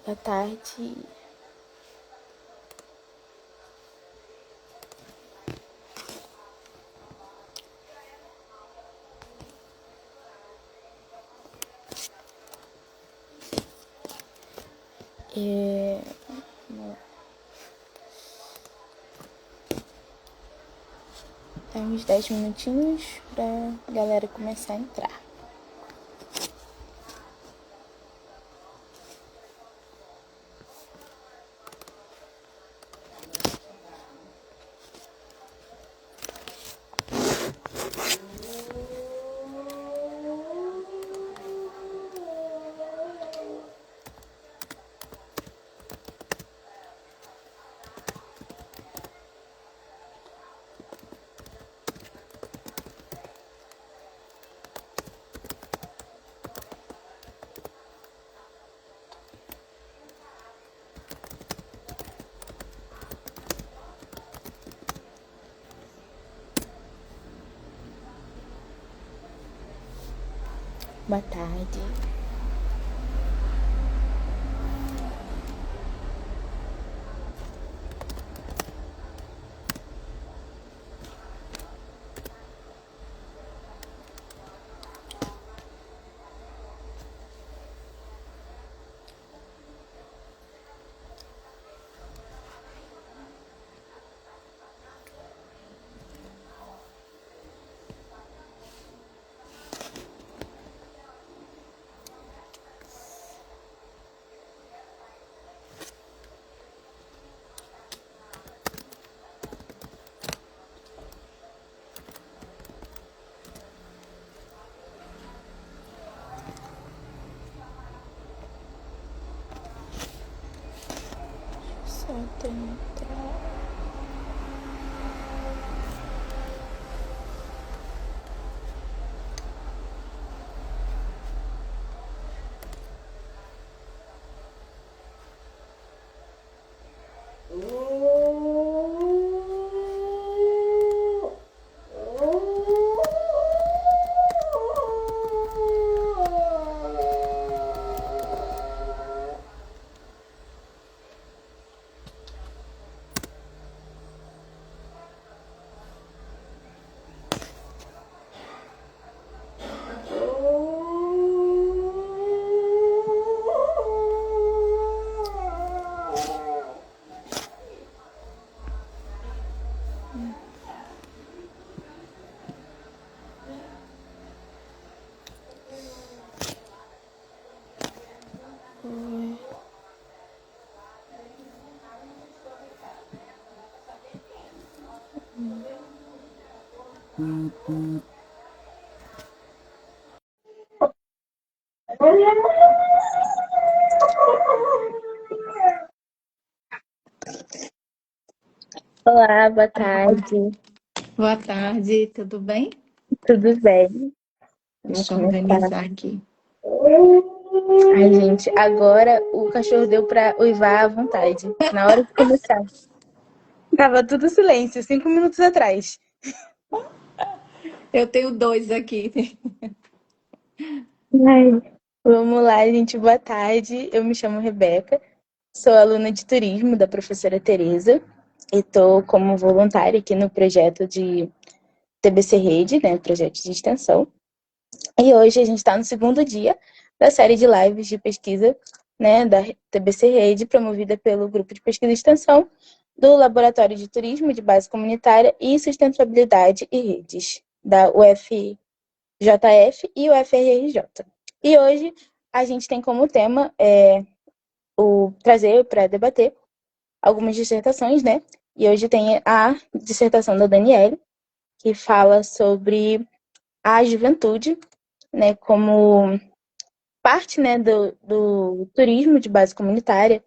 Boa tarde. Dá uns 10 minutinhos pra galera começar a entrar. Boa tarde. Só entrar. Olá, boa tarde. Boa tarde, tudo bem? Tudo bem? Deixa eu organizar aqui. Ai, gente, agora o cachorro deu pra uivar à vontade. Na hora de começar. Tava tudo silêncio, 5 minutos atrás. Eu tenho 2 aqui. Ai, vamos lá, gente. Boa tarde. Eu me chamo Rebeca. Sou aluna de turismo da professora Tereza e estou como voluntária aqui no projeto de TBC Rede, né, projeto de extensão. E hoje a gente está no segundo dia da série de lives de pesquisa, né, da TBC Rede, promovida pelo Grupo de Pesquisa e Extensão do Laboratório de Turismo de Base Comunitária e Sustentabilidade e Redes, da UFJF e UFRJ. E hoje a gente tem como tema trazer para debater algumas dissertações, né? E hoje tem a dissertação da Daniele, que fala sobre a juventude, né, como parte, né, do turismo de base comunitária.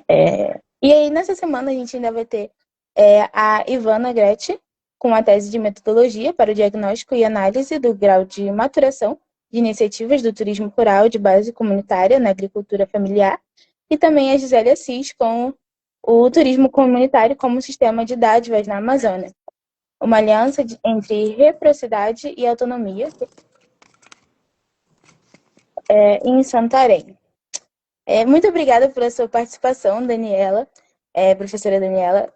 E aí, nessa semana, a gente ainda vai ter a Ivana Gretti, com a tese de metodologia para o diagnóstico e análise do grau de maturação de iniciativas do turismo rural de base comunitária na agricultura familiar, e também a Gisele Assis com o turismo comunitário como sistema de dádivas na Amazônia, uma aliança entre reciprocidade e autonomia em Santarém. Muito obrigada pela sua participação, Daniela, professora Daniela.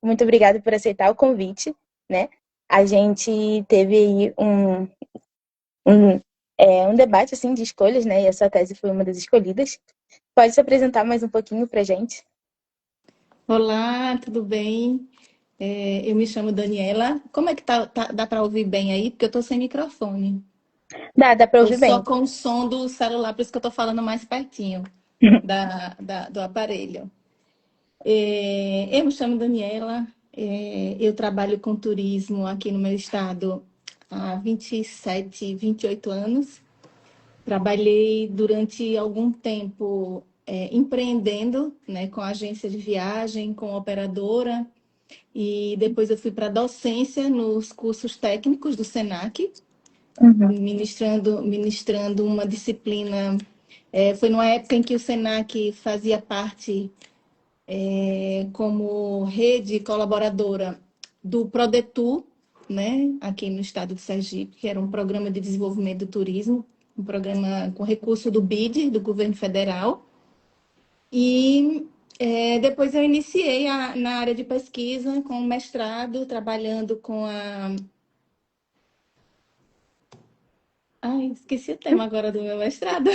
Muito obrigada por aceitar o convite, né? A gente teve aí um debate assim, de escolhas, né? E a sua tese foi uma das escolhidas. Pode se apresentar mais um pouquinho para a gente? Olá, tudo bem? Eu me chamo Daniela. Como é que dá para ouvir bem aí? Porque eu estou sem microfone. Dá para Estou ouvir só bem. com o som do celular, por isso que eu estou falando mais pertinho do aparelho. Eu me chamo Daniela. Eu trabalho com turismo aqui no meu estado há 27, 28 anos. Trabalhei durante algum tempo empreendendo, né, com agência de viagem, com operadora, e depois eu fui para a docência nos cursos técnicos do Senac, Uhum, ministrando uma disciplina. Foi numa época em que o Senac fazia parte, como rede colaboradora do Prodetur, né, aqui no estado de Sergipe, que era um programa de desenvolvimento do turismo, um programa com recurso do BID, do governo federal. E depois eu iniciei na área de pesquisa, com o mestrado, trabalhando com a. Ai, esqueci o tema agora do meu mestrado.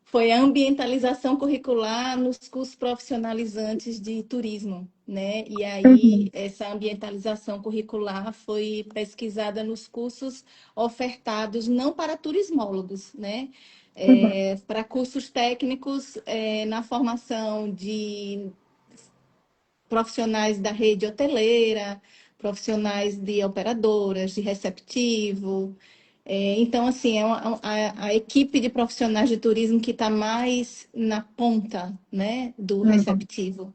Foi a ambientalização curricular nos cursos profissionalizantes de turismo, né? E aí, uhum, essa ambientalização curricular foi pesquisada nos cursos ofertados não para turismólogos, né? uhum, Para cursos técnicos, na formação de profissionais da rede hoteleira, profissionais de operadoras, de receptivo. Então, assim, a equipe de profissionais de turismo que está mais na ponta, né, do uhum. receptivo.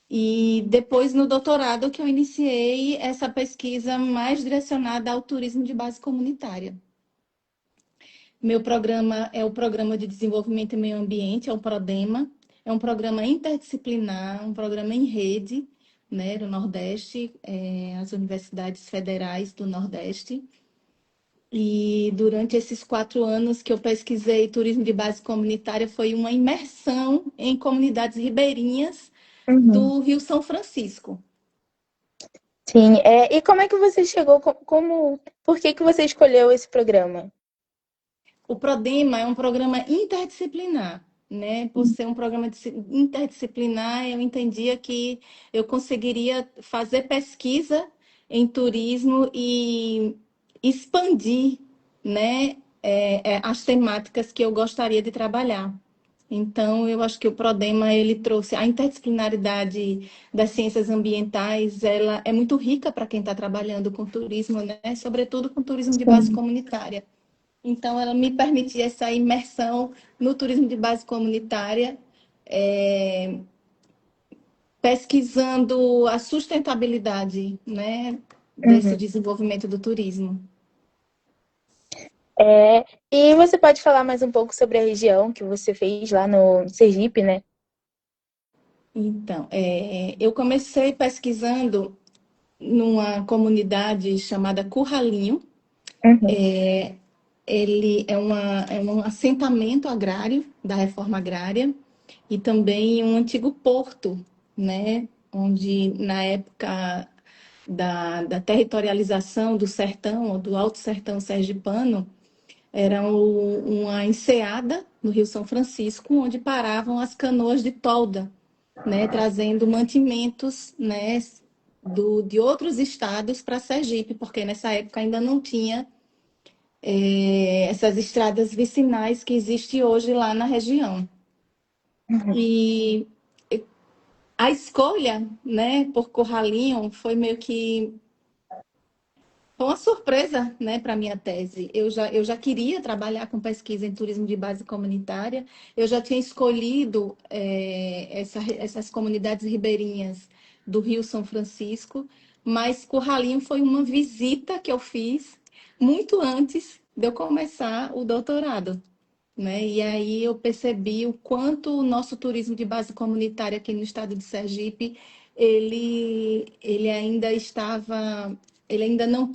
E depois, no doutorado, que eu iniciei essa pesquisa mais direcionada ao turismo de base comunitária. Meu programa é o Programa de Desenvolvimento e Meio Ambiente, é o PRODEMA. É um programa interdisciplinar, um programa em rede, né, do Nordeste, as universidades federais do Nordeste. E durante esses 4 anos que eu pesquisei turismo de base comunitária, foi uma imersão em comunidades ribeirinhas Uhum. do Rio São Francisco. Sim, e como é que você chegou, por que que você escolheu esse programa? O PRODEMA é um programa interdisciplinar, né? Por ser um programa interdisciplinar, eu entendia que eu conseguiria fazer pesquisa em turismo e expandir, né, as temáticas que eu gostaria de trabalhar. Então, eu acho que o PRODEMA ele trouxe a interdisciplinaridade das ciências ambientais, ela é muito rica para quem está trabalhando com turismo, né? Sobretudo com turismo de base Sim. comunitária. Então, ela me permitia essa imersão no turismo de base comunitária, é, pesquisando a sustentabilidade, né, desse Uhum. desenvolvimento do turismo. E você pode falar mais um pouco sobre a região que você fez lá no Sergipe, né? Então, eu comecei pesquisando numa comunidade chamada Curralinho. Uhum, Ele é um assentamento agrário da reforma agrária e também um antigo porto, né? Onde na época da territorialização do sertão, ou do Alto Sertão Sergipano, era uma enseada no Rio São Francisco, onde paravam as canoas de tolda, né? Trazendo mantimentos, né? De outros estados para Sergipe, porque nessa época ainda não tinha essas estradas vicinais que existem hoje lá na região. uhum, E a escolha, né, por Corralinho foi meio que foi uma surpresa, né, para minha tese. Eu já queria trabalhar com pesquisa em turismo de base comunitária. Eu já tinha escolhido essas comunidades ribeirinhas do Rio São Francisco, mas Curralinho foi uma visita que eu fiz muito antes de eu começar o doutorado, né? E aí eu percebi o quanto o nosso turismo de base comunitária aqui no estado de Sergipe, ele ainda estava, ele ainda não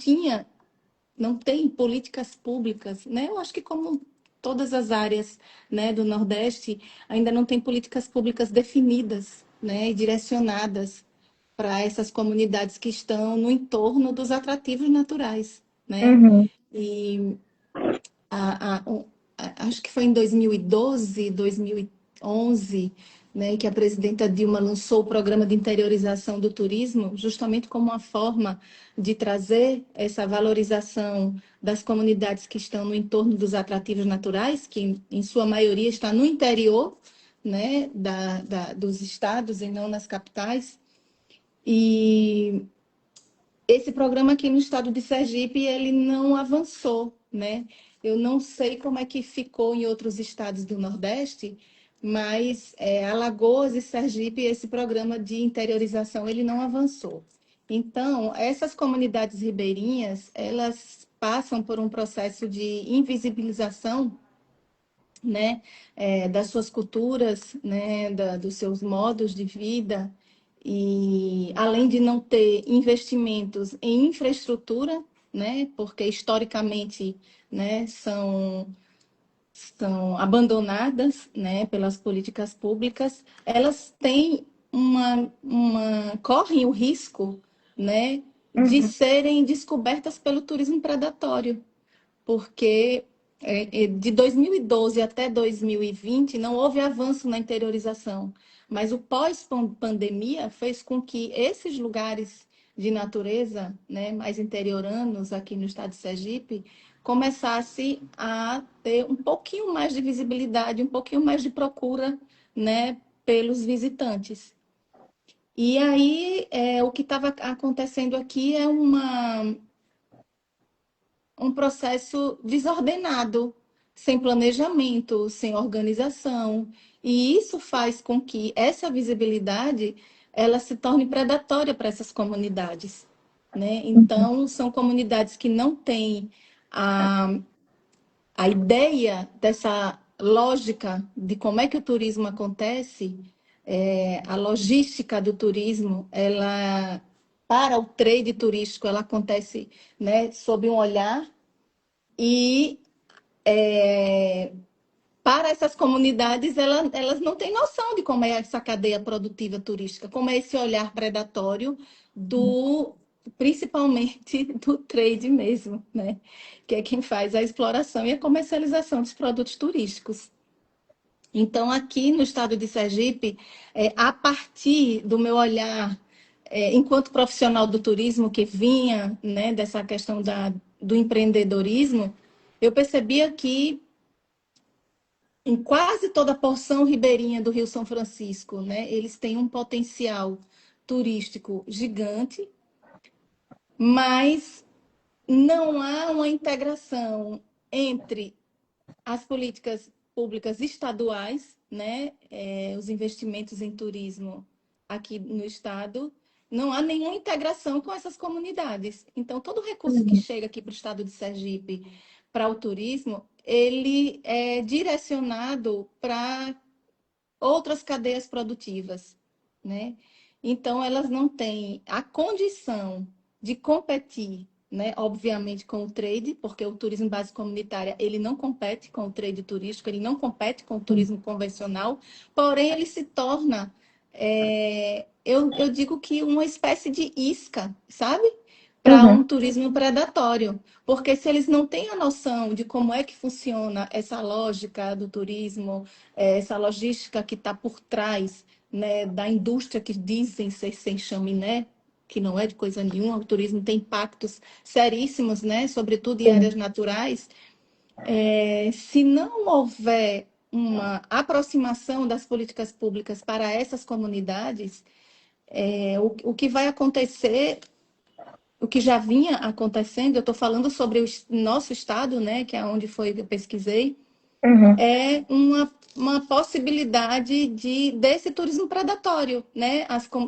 tem políticas públicas, né? Eu acho que como todas as áreas, né, do Nordeste, ainda não tem políticas públicas definidas, né, e direcionadas para essas comunidades que estão no entorno dos atrativos naturais, né? Uhum, E acho que foi em 2012, 2011, né, que a presidenta Dilma lançou o programa de interiorização do turismo, justamente como uma forma de trazer essa valorização das comunidades que estão no entorno dos atrativos naturais, que em sua maioria está no interior, né, dos estados e não nas capitais. E esse programa aqui no estado de Sergipe, ele não avançou, né? Eu não sei como é que ficou em outros estados do Nordeste, mas Alagoas e Sergipe, esse programa de interiorização, ele não avançou. Então, essas comunidades ribeirinhas, elas passam por um processo de invisibilização, né, das suas culturas, né, dos seus modos de vida, e além de não ter investimentos em infraestrutura, né, porque historicamente, né, são abandonadas, né, pelas políticas públicas, elas têm correm o risco, né, de uhum, serem descobertas pelo turismo predatório, porque de 2012 até 2020 não houve avanço na interiorização, mas o pós-pandemia fez com que esses lugares de natureza, né, mais interioranos aqui no estado de Sergipe, começasse a ter um pouquinho mais de visibilidade, um pouquinho mais de procura, né, pelos visitantes. E aí, o que estava acontecendo aqui é um processo desordenado, sem planejamento, sem organização, e isso faz com que essa visibilidade ela se torne predatória para essas comunidades, né? uhum, Então, são comunidades que não têm a, a ideia dessa lógica de como é que o turismo acontece, a logística do turismo, ela para o trade turístico, ela acontece, né, sob um olhar e para essas comunidades, elas não têm noção de como é essa cadeia produtiva turística, como é esse olhar predatório do, principalmente do trade mesmo, né? Que é quem faz a exploração e a comercialização dos produtos turísticos. Então, aqui no estado de Sergipe, a partir do meu olhar, enquanto profissional do turismo que vinha, né, dessa questão do empreendedorismo, eu percebia que em quase toda a porção ribeirinha do Rio São Francisco, né, eles têm um potencial turístico gigante, mas não há uma integração entre as políticas públicas estaduais, né, os investimentos em turismo aqui no estado, não há nenhuma integração com essas comunidades. Então, todo recurso que uhum, chega aqui para o estado de Sergipe para o turismo, ele é direcionado para outras cadeias produtivas, né? Então, elas não têm a condição de competir, né? Obviamente, com o trade, porque o turismo base comunitária, ele não compete com o trade turístico, ele não compete com o turismo convencional, porém, ele se torna, eu digo que uma espécie de isca, sabe? Para um uhum, turismo predatório. Porque se eles não têm a noção de como é que funciona essa lógica do turismo, essa logística que está por trás, né, da indústria que dizem ser sem chaminé, que não é de coisa nenhuma, o turismo tem impactos seríssimos, né, sobretudo em sim, áreas naturais. Se não houver uma aproximação das políticas públicas para essas comunidades, o que vai acontecer, o que já vinha acontecendo, eu estou falando sobre o nosso estado, né, que é onde foi que eu pesquisei, Uhum. é uma possibilidade desse turismo predatório, né?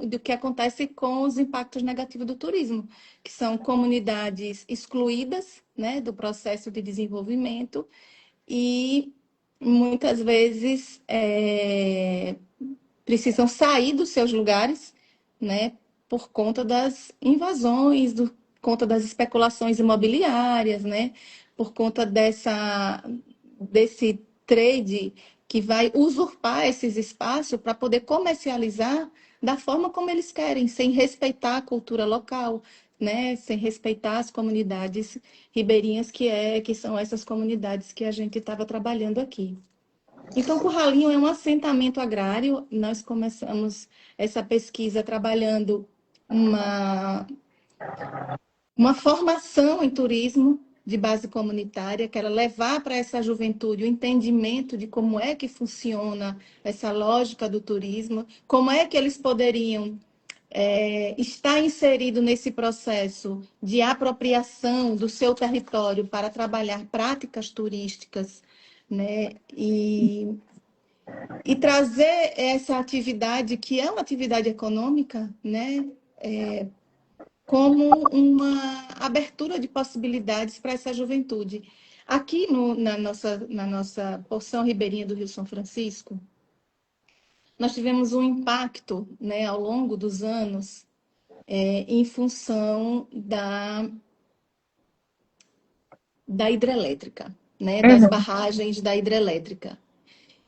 Do que acontece com os impactos negativos do turismo, que são comunidades excluídas, né, do processo de desenvolvimento e muitas vezes precisam sair dos seus lugares, né, por conta das invasões, conta das especulações imobiliárias, né, por conta desse trade que vai usurpar esses espaços para poder comercializar da forma como eles querem, sem respeitar a cultura local, né, sem respeitar as comunidades ribeirinhas que são essas comunidades que a gente estava trabalhando aqui. Então, Curralinho é um assentamento agrário. Nós começamos essa pesquisa trabalhando uma, uma formação em turismo de base comunitária, que era levar para essa juventude o entendimento de como é que funciona essa lógica do turismo, como é que eles poderiam estar inserido nesse processo de apropriação do seu território para trabalhar práticas turísticas, né? E trazer essa atividade, que é uma atividade econômica, né, como uma abertura de possibilidades para essa juventude. Aqui na nossa porção ribeirinha do Rio São Francisco, nós tivemos um impacto, né, ao longo dos anos, em função da hidrelétrica, né, das Uhum. barragens da hidrelétrica.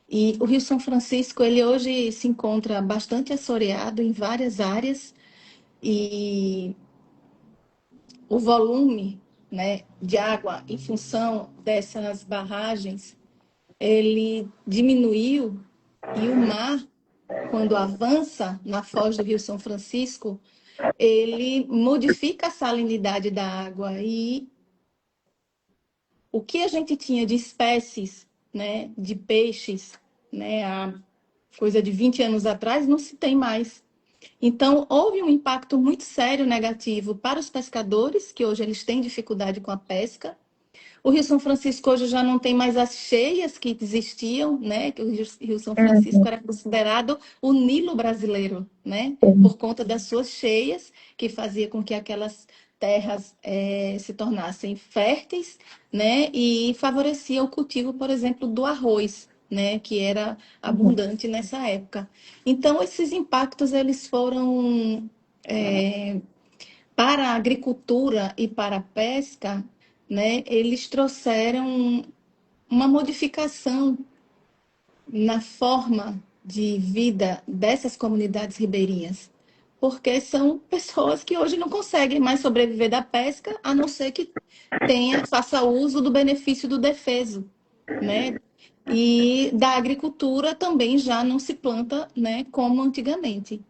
E o Rio São Francisco, ele hoje se encontra bastante assoreado em várias áreas, e o volume, né, de água em função dessas barragens, ele diminuiu, e o mar, quando avança na foz do Rio São Francisco, ele modifica a salinidade da água, e o que a gente tinha de espécies, né, de peixes, né, há coisa de 20 anos atrás, não se tem mais. Então, houve um impacto muito sério negativo para os pescadores, que hoje eles têm dificuldade com a pesca. O Rio São Francisco hoje já não tem mais as cheias que existiam, né? Que o Rio São Francisco Uhum. era considerado o Nilo brasileiro, né? Sim. Por conta das suas cheias, que fazia com que aquelas terras se tornassem férteis, né? E favorecia o cultivo, por exemplo, do arroz, né? Que era Uhum. abundante nessa época. Então, esses impactos eles foram para a agricultura e para a pesca, né, eles trouxeram uma modificação na forma de vida dessas comunidades ribeirinhas, porque são pessoas que hoje não conseguem mais sobreviver da pesca, a não ser que faça uso do benefício do defeso, né? E da agricultura também já não se planta, né, como antigamente.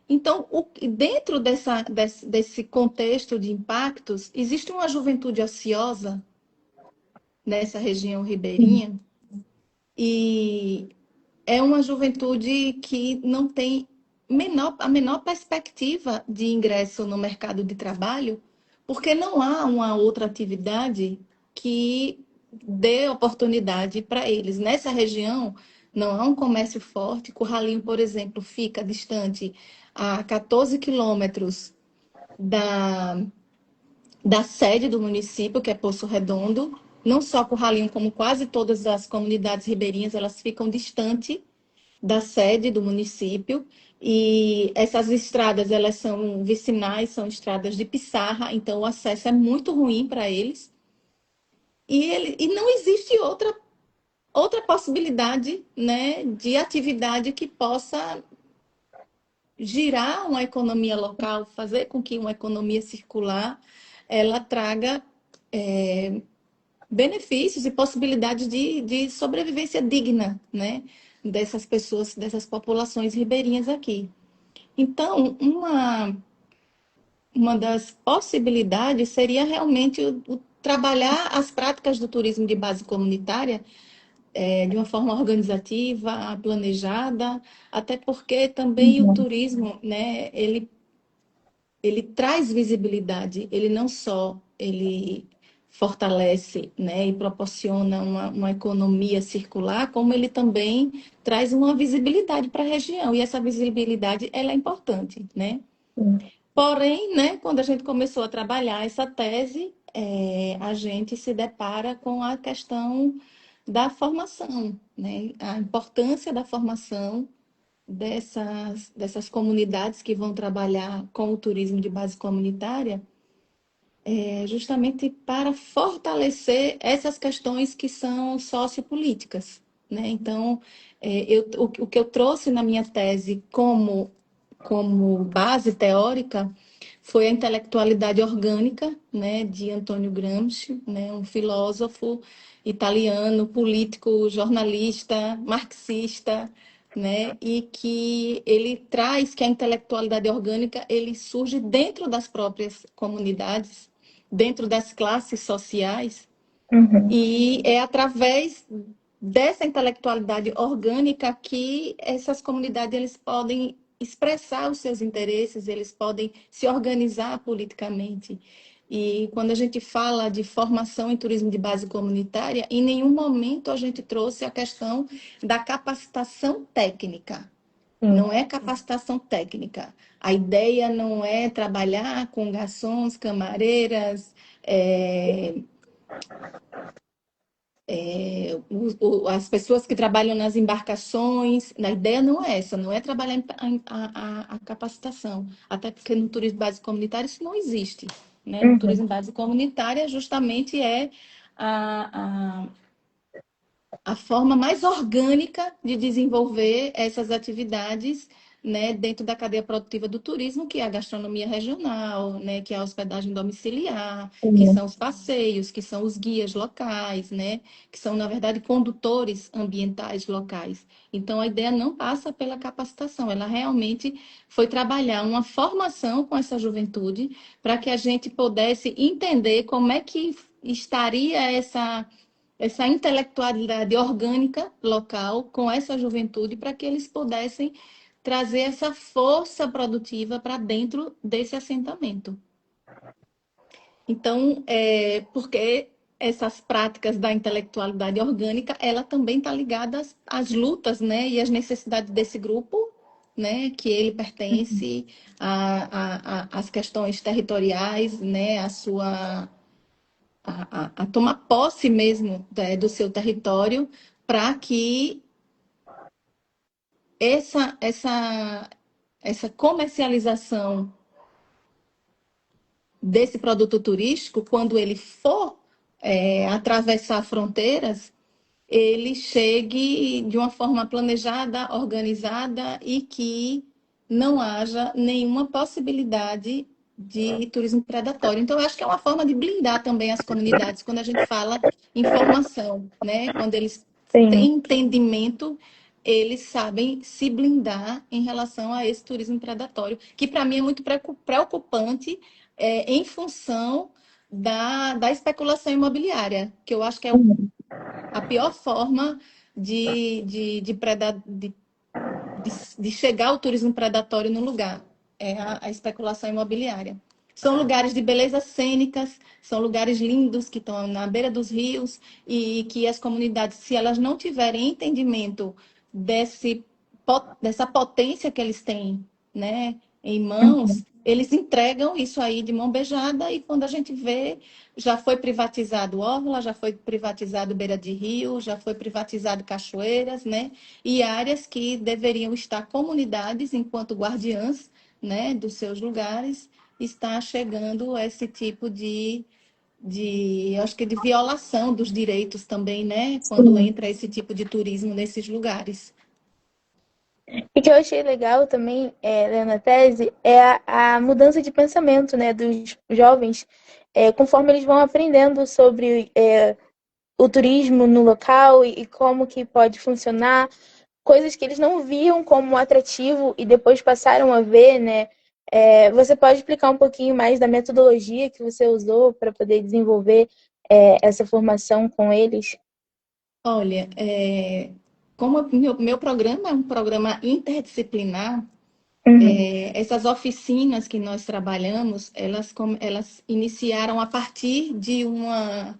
Então, dentro desse contexto de impactos, existe uma juventude ociosa nessa região ribeirinha, e é uma juventude que não tem a menor perspectiva de ingresso no mercado de trabalho, porque não há uma outra atividade que dê oportunidade para eles. Nessa região, não há um comércio forte. Curralinho, por exemplo, fica distante a 14 quilômetros da, da sede do município, que é Poço Redondo. Não só Curralinho, como quase todas as comunidades ribeirinhas, elas ficam distantes da sede do município. E essas estradas, elas são vicinais, são estradas de pissarra, então o acesso é muito ruim para eles. E não existe outra possibilidade, né, de atividade que possa girar uma economia local, fazer com que uma economia circular ela traga benefícios e possibilidades de sobrevivência digna, né, dessas pessoas, dessas populações ribeirinhas aqui. Então, uma das possibilidades seria realmente o trabalhar as práticas do turismo de base comunitária de uma forma organizativa, planejada, até porque também o Uhum. turismo, né, ele traz visibilidade, ele não só ele fortalece, né, e proporciona uma economia circular, como ele também traz uma visibilidade para a região. E essa visibilidade ela é importante, né? Sim. Porém, né, quando a gente começou a trabalhar essa tese, a gente se depara com a questão da formação, né? A importância da formação dessas comunidades que vão trabalhar com o turismo de base comunitária, justamente para fortalecer essas questões que são sociopolíticas, né? Então, o que eu trouxe na minha tese como base teórica foi a intelectualidade orgânica, né, de Antônio Gramsci, né, um filósofo italiano, político, jornalista, marxista, né, e que ele traz que a intelectualidade orgânica ele surge dentro das próprias comunidades, dentro das classes sociais, Uhum. e é através dessa intelectualidade orgânica que essas comunidades eles podem expressar os seus interesses, eles podem se organizar politicamente. E quando a gente fala de formação em turismo de base comunitária, em nenhum momento a gente trouxe a questão da capacitação técnica. Sim. Não é capacitação técnica. A ideia não é trabalhar com garçons, camareiras, as pessoas que trabalham nas embarcações. A ideia não é essa, não é trabalhar a capacitação. Até porque no turismo base comunitário isso não existe. Né? No Uhum. turismo base comunitária, justamente é a, a forma mais orgânica de desenvolver essas atividades, né, dentro da cadeia produtiva do turismo, que é a gastronomia regional, né, que é a hospedagem domiciliar, que Sim. são os passeios, que são os guias locais, né, que são, na verdade, condutores ambientais locais. Então, a ideia não passa pela capacitação, ela realmente foi trabalhar uma formação com essa juventude para que a gente pudesse entender como é que estaria essa intelectualidade orgânica local com essa juventude para que eles pudessem trazer essa força produtiva para dentro desse assentamento. Então, porque essas práticas da intelectualidade orgânica, ela também está ligada às lutas, né, e às necessidades desse grupo, né, que ele pertence às questões territoriais, né, a tomar posse mesmo do seu território para que essa, essa, essa comercialização desse produto turístico, quando ele for atravessar fronteiras, ele chegue de uma forma planejada, organizada e que não haja nenhuma possibilidade de turismo predatório. Então, eu acho que é uma forma de blindar também as comunidades quando a gente fala em formação, né? Quando eles têm Sim. entendimento, eles sabem se blindar em relação a esse turismo predatório, que para mim é muito preocupante em função da especulação imobiliária, que eu acho que é Uhum. a pior forma de chegar ao turismo predatório no lugar é a especulação imobiliária. São lugares de belezas cênicas, são lugares lindos que estão na beira dos rios e que as comunidades, se elas não tiverem entendimento dessa potência que eles têm, né, em mãos, eles entregam isso aí de mão beijada e quando a gente vê, já foi privatizado orla, já foi privatizado beira de rio, já foi privatizado cachoeiras, né? E áreas que deveriam estar comunidades enquanto guardiãs, né, dos seus lugares, está chegando esse tipo eu acho que de violação dos direitos também, né, quando Sim. entra esse tipo de turismo nesses lugares. E que eu achei legal também, lendo a tese, é a mudança de pensamento, né, dos jovens, conforme eles vão aprendendo sobre o turismo no local e como que pode funcionar, coisas que eles não viam como atrativo e depois passaram a ver, né? Você pode explicar um pouquinho mais da metodologia que você usou para poder desenvolver essa formação com eles? Olha, como o meu programa é um programa interdisciplinar, Uhum. Essas oficinas que nós trabalhamos, elas iniciaram a partir de uma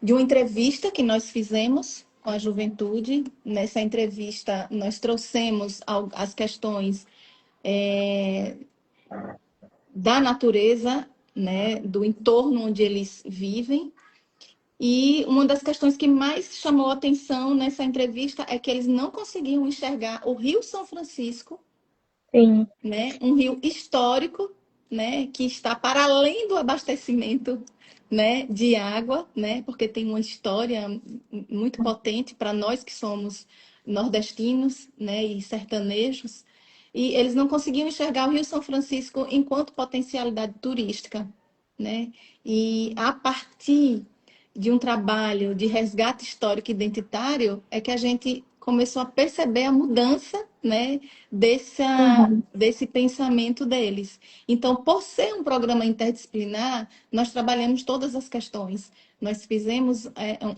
entrevista que nós fizemos com a juventude. Nessa entrevista, nós trouxemos as questões da natureza, né, do entorno onde eles vivem. E uma das questões que mais chamou a atenção nessa entrevista é que eles não conseguiam enxergar o Rio São Francisco, Sim. né, um rio histórico, né, que está para além do abastecimento, né, de água, né, porque tem uma história muito potente para nós que somos nordestinos, né, e sertanejos, e eles não conseguiam enxergar o Rio São Francisco enquanto potencialidade turística, né? E a partir de um trabalho de resgate histórico identitário é que a gente começou a perceber a mudança, né, Uhum. desse pensamento deles. Então, por ser um programa interdisciplinar, nós trabalhamos todas as questões. Nós fizemos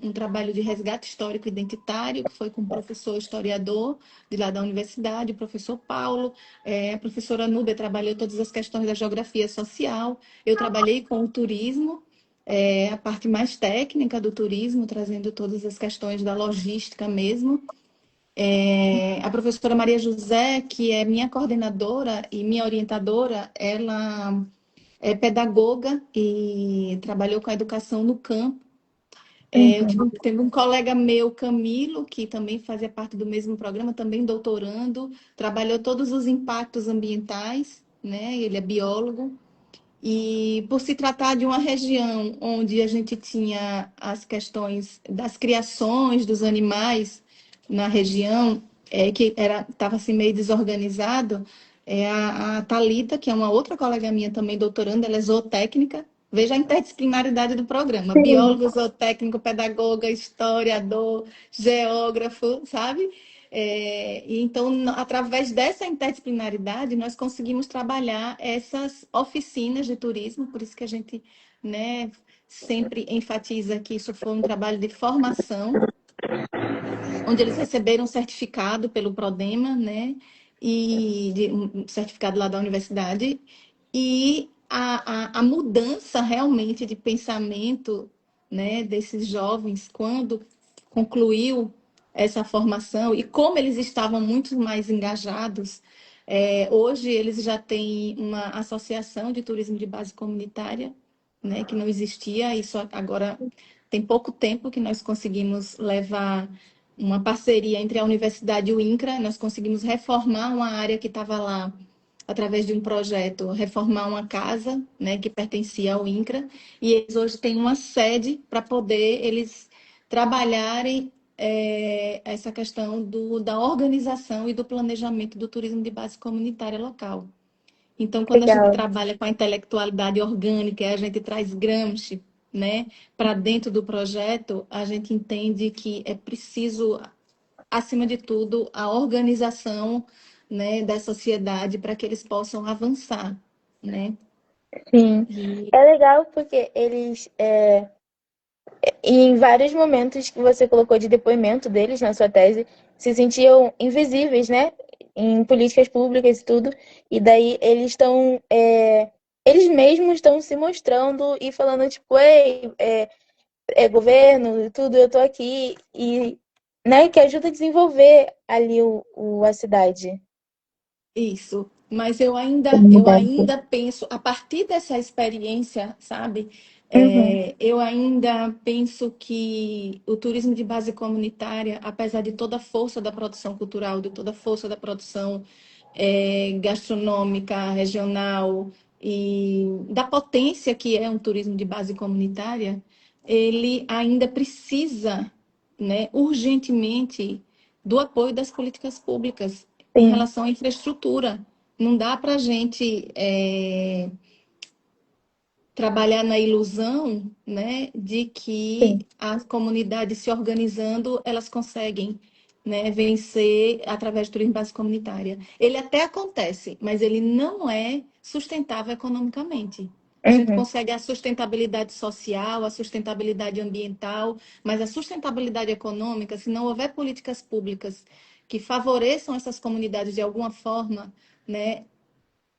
um trabalho de resgate histórico identitário, que foi com o professor historiador de lá da universidade, o professor Paulo, a professora Núbia trabalhou todas as questões da geografia social, eu trabalhei com o turismo, a parte mais técnica do turismo, trazendo todas as questões da logística mesmo. A professora Maria José, que é minha coordenadora e minha orientadora, ela é pedagoga e trabalhou com a educação no campo. Eu Uhum. tenho um colega meu, Camilo, que também fazia parte do mesmo programa, também doutorando, trabalhou todos os impactos ambientais, né? Ele é biólogo. E por se tratar de uma região onde a gente tinha as questões das criações dos animais na região, que estava assim meio desorganizado, a Thalita, que é uma outra colega minha também doutoranda, ela é zootécnica. Veja a interdisciplinaridade do programa: Sim. biólogo, zootécnico, pedagoga, historiador, geógrafo, sabe? E então, através dessa interdisciplinaridade, nós conseguimos trabalhar essas oficinas de turismo, por isso que a gente, né, sempre enfatiza que isso foi um trabalho de formação, onde eles receberam um certificado pelo Prodema, né, e um certificado lá da universidade, e a mudança realmente de pensamento, né, desses jovens, quando concluiu essa formação, e como eles estavam muito mais engajados, hoje eles já têm uma associação de turismo de base comunitária, né, que não existia, isso agora tem pouco tempo que nós conseguimos levar uma parceria entre a universidade e o INCRA. Nós conseguimos reformar uma área que estava lá através de um projeto, reformar uma casa, né, que pertencia ao INCRA, e eles hoje têm uma sede para poder eles trabalharem essa questão da organização e do planejamento do turismo de base comunitária local. Então, quando a gente Legal. trabalha com a intelectualidade orgânica, a gente traz Gramsci, né, para dentro do projeto, a gente entende que é preciso, acima de tudo, a organização, né, da sociedade para que eles possam avançar, né? Sim. E É legal porque eles, em vários momentos que você colocou de depoimento deles na sua tese, se sentiam invisíveis, né? Em políticas públicas e tudo. E daí eles estão, eles mesmos estão se mostrando e falando, tipo, ei, governo e tudo, eu tô aqui. E, né, que ajuda a desenvolver ali a cidade. isso. Mas eu ainda, eu Comunidade. ainda penso, a partir dessa experiência, sabe? Uhum. Eu ainda penso que o turismo de base comunitária, apesar de toda a força da produção cultural, de toda a força da produção gastronômica, regional e da potência que é um turismo de base comunitária, ele ainda precisa, né, urgentemente do apoio das políticas públicas em Sim, relação à infraestrutura. Não dá para a gente trabalhar na ilusão, né, de que sim. as comunidades se organizando, elas conseguem, né, vencer através do turismo base comunitária. Ele até acontece, mas ele não é sustentável economicamente. A gente Uhum. consegue a sustentabilidade social, a sustentabilidade ambiental, mas a sustentabilidade econômica, se não houver políticas públicas que favoreçam essas comunidades de alguma forma, né,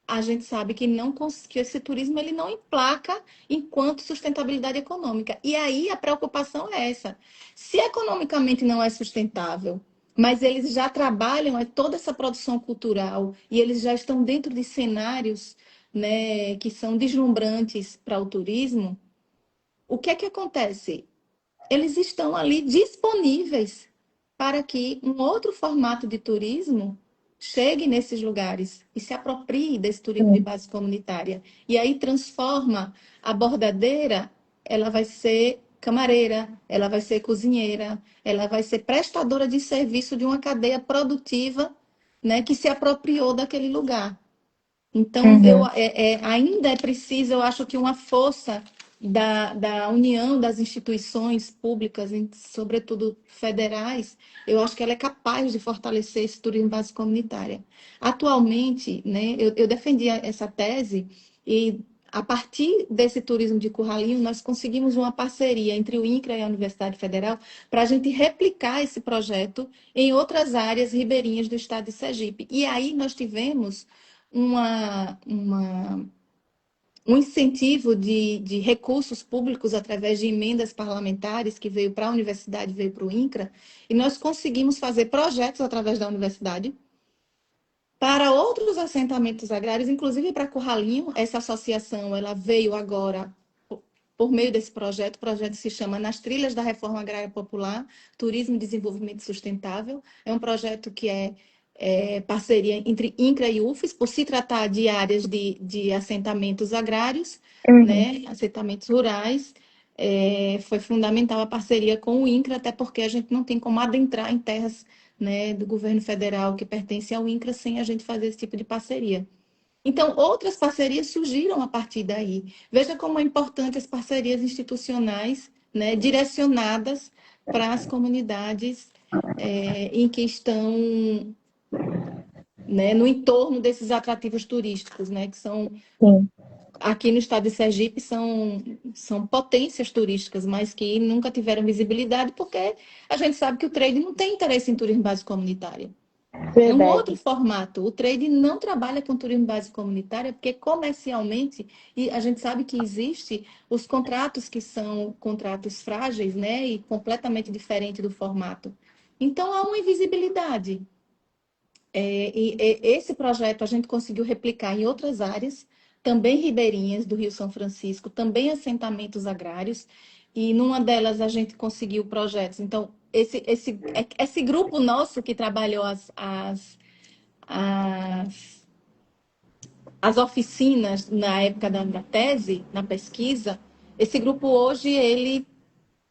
a gente sabe que não que esse turismo ele não emplaca enquanto sustentabilidade econômica. E aí a preocupação é essa. Se economicamente não é sustentável, mas eles já trabalham toda essa produção cultural e eles já estão dentro de cenários, né, que são deslumbrantes para o turismo, o que é que acontece? Eles estão ali disponíveis para que um outro formato de turismo chegue nesses lugares e se aproprie desse turismo de Sim. base comunitária. E aí transforma a bordadeira, ela vai ser camareira, ela vai ser cozinheira, ela vai ser prestadora de serviço de uma cadeia produtiva, né, que se apropriou daquele lugar. Então, Uhum. ainda é preciso, eu acho que uma força da união das instituições públicas, sobretudo federais, eu acho que ela é capaz de fortalecer esse turismo base comunitária. Atualmente, né, eu defendi essa tese e, a partir desse turismo de Curralinho, nós conseguimos uma parceria entre o INCRA e a Universidade Federal para a gente replicar esse projeto em outras áreas ribeirinhas do estado de Sergipe. E aí nós tivemos uma, uma, um incentivo de recursos públicos através de emendas parlamentares que veio para a universidade, veio para o INCRA, e nós conseguimos fazer projetos através da universidade para outros assentamentos agrários, inclusive para Curralinho. Essa associação ela veio agora por meio desse projeto. O projeto se chama Nas Trilhas da Reforma Agrária Popular, Turismo e Desenvolvimento Sustentável. É um projeto que é parceria entre INCRA e UFES, por se tratar de áreas de assentamentos agrários, Uhum. né, assentamentos rurais. Foi fundamental a parceria com o INCRA, até porque a gente não tem como adentrar em terras, né, do governo federal que pertence ao INCRA sem a gente fazer esse tipo de parceria. Então, outras parcerias surgiram a partir daí. Veja como é importante as parcerias institucionais, né, direcionadas para as comunidades em que estão, né, no entorno desses atrativos turísticos, né, que são, Sim. aqui no estado de Sergipe, são potências turísticas, mas que nunca tiveram visibilidade, porque a gente sabe que o trade não tem interesse em turismo base comunitário. É um outro Verdade. formato. O trade não trabalha com turismo base comunitária, porque comercialmente, e a gente sabe que existe os contratos que são contratos frágeis, né, e completamente diferente do formato. Então há uma invisibilidade. Esse projeto a gente conseguiu replicar em outras áreas, também ribeirinhas do Rio São Francisco, também assentamentos agrários, e numa delas a gente conseguiu projetos. Então, esse grupo nosso que trabalhou as, as oficinas na época da tese, na pesquisa, esse grupo hoje, ele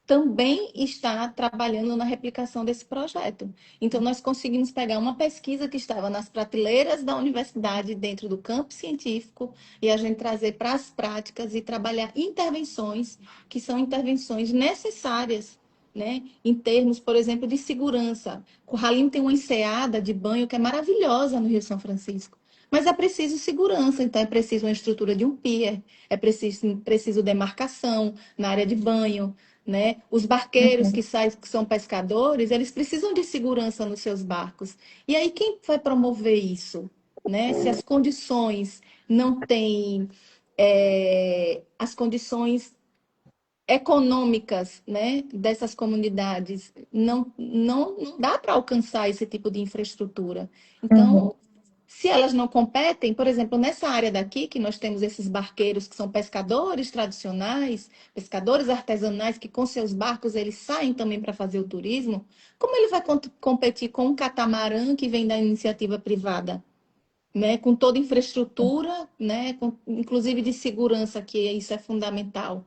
também está trabalhando na replicação desse projeto. Então, nós conseguimos pegar uma pesquisa que estava nas prateleiras da universidade, dentro do campo científico, e a gente trazer para as práticas e trabalhar intervenções que são intervenções necessárias, né? Em termos, por exemplo, de segurança. Curralinho tem uma enseada de banho que é maravilhosa no Rio São Francisco. Mas é preciso segurança, então é preciso uma estrutura de um pier, preciso demarcação na área de banho, né? Os barqueiros Uhum. que saem, que são pescadores, eles precisam de segurança nos seus barcos. E aí quem vai promover isso, né? Se as condições não têm as condições econômicas, né, dessas comunidades, não dá para alcançar esse tipo de infraestrutura. Uhum. Então, se elas não competem, por exemplo, nessa área daqui, que nós temos esses barqueiros que são pescadores tradicionais, pescadores artesanais, que com seus barcos eles saem também para fazer o turismo, como ele vai competir com um catamarã que vem da iniciativa privada? Né, com toda a infraestrutura, né, inclusive de segurança, que isso é fundamental.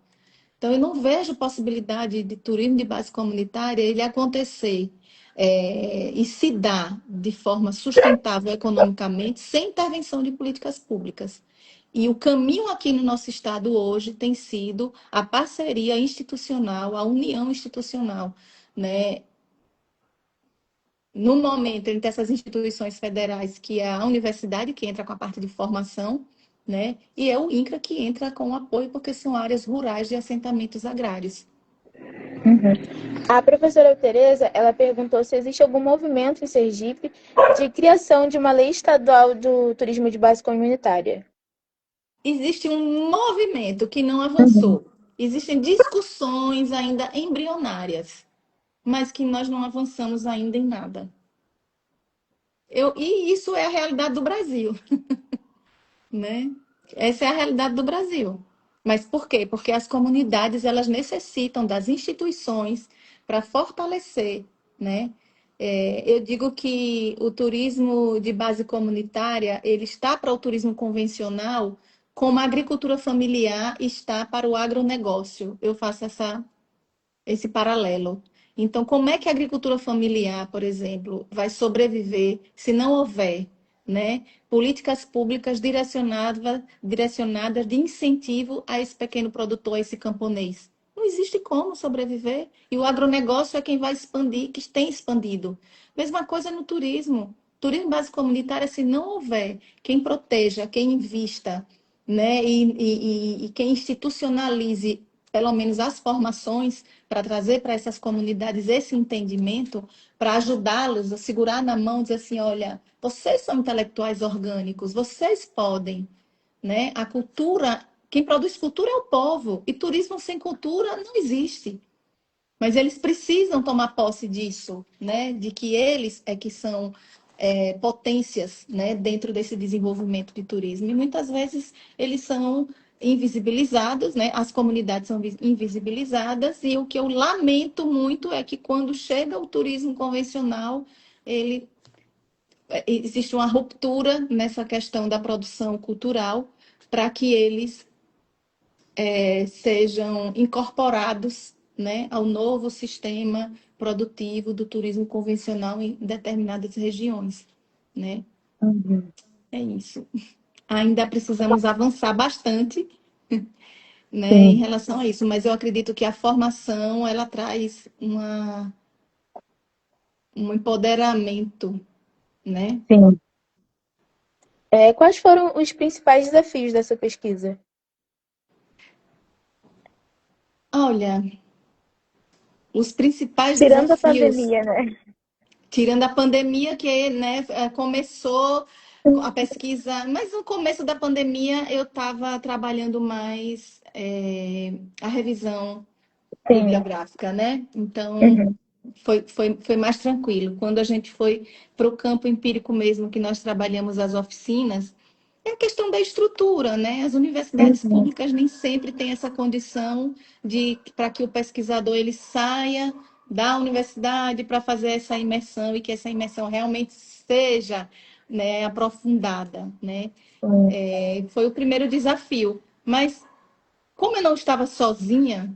Então, eu não vejo possibilidade de turismo de base comunitária ele acontecer e se dar de forma sustentável economicamente sem intervenção de políticas públicas. E o caminho aqui no nosso estado hoje tem sido a parceria institucional, a união institucional, né? No momento, entre essas instituições federais, que é a universidade, que entra com a parte de formação, né? E é o INCRA que entra com o apoio, porque são áreas rurais de assentamentos agrários. Uhum. A professora Tereza, ela perguntou se existe algum movimento em Sergipe de criação de uma lei estadual do turismo de base comunitária. Existe um movimento que não Uhum. avançou. Existem discussões ainda embrionárias, mas que nós não avançamos ainda em nada. E isso é a realidade do Brasil, né? Essa é a realidade do Brasil. Mas por quê? Porque as comunidades elas necessitam das instituições para fortalecer, né? Eu digo que o turismo de base comunitária ele está para o turismo convencional, como a agricultura familiar está para o agronegócio. Eu faço esse paralelo. Então, como é que a agricultura familiar, por exemplo, vai sobreviver se não houver, né, políticas públicas direcionadas de incentivo a esse pequeno produtor, a esse camponês? Não existe como sobreviver. E o agronegócio é quem vai expandir, que tem expandido. Mesma coisa no turismo. Turismo base comunitária, se não houver quem proteja, quem invista, né, e quem institucionalize pelo menos as formações para trazer para essas comunidades esse entendimento, para ajudá-los a segurar na mão, dizer assim, olha, vocês são intelectuais orgânicos, vocês podem, né? A cultura, quem produz cultura é o povo, e turismo sem cultura não existe. Mas eles precisam tomar posse disso, né? De que eles é que são potências, né? Dentro desse desenvolvimento de turismo. E muitas vezes eles são invisibilizados, né? As comunidades são invisibilizadas. E o que eu lamento muito é que quando chega o turismo convencional, ele existe uma ruptura nessa questão da produção cultural para que eles sejam incorporados, né, ao novo sistema produtivo do turismo convencional em determinadas regiões, né? Uhum. É isso. Ainda precisamos avançar bastante, né, em Sim, relação a isso, mas eu acredito que a formação ela traz um empoderamento, né? sim. Quais foram os principais desafios dessa pesquisa? Olha, os principais Tirando a desafios. pandemia, né? Tirando a pandemia, que né, começou a pesquisa, mas no começo da pandemia eu estava trabalhando mais a revisão Sim. bibliográfica, né? Então Uhum. foi mais tranquilo. Quando a gente foi para o campo empírico mesmo, que nós trabalhamos as oficinas, é a questão da estrutura, né? As universidades Uhum. públicas nem sempre têm essa condição de para que o pesquisador ele saia da universidade para fazer essa imersão e que essa imersão realmente seja, né, aprofundada, né? Sim. Foi o primeiro desafio. Mas como eu não estava sozinha,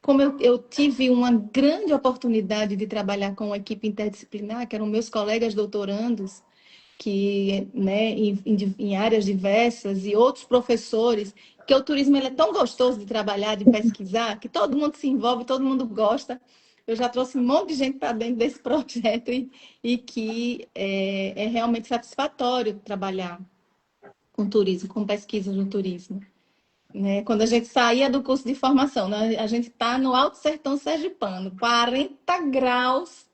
como eu tive uma grande oportunidade de trabalhar com uma equipe interdisciplinar, que eram meus colegas doutorandos, que, né, em áreas diversas e outros professores, que o turismo ele é tão gostoso de trabalhar, de pesquisar, que todo mundo se envolve, todo mundo gosta. Eu já trouxe um monte de gente para dentro desse projeto e que é realmente satisfatório trabalhar com turismo, com pesquisa no turismo, né? Quando a gente saía do curso de formação, né? A gente está no Alto Sertão Sergipano, 40 graus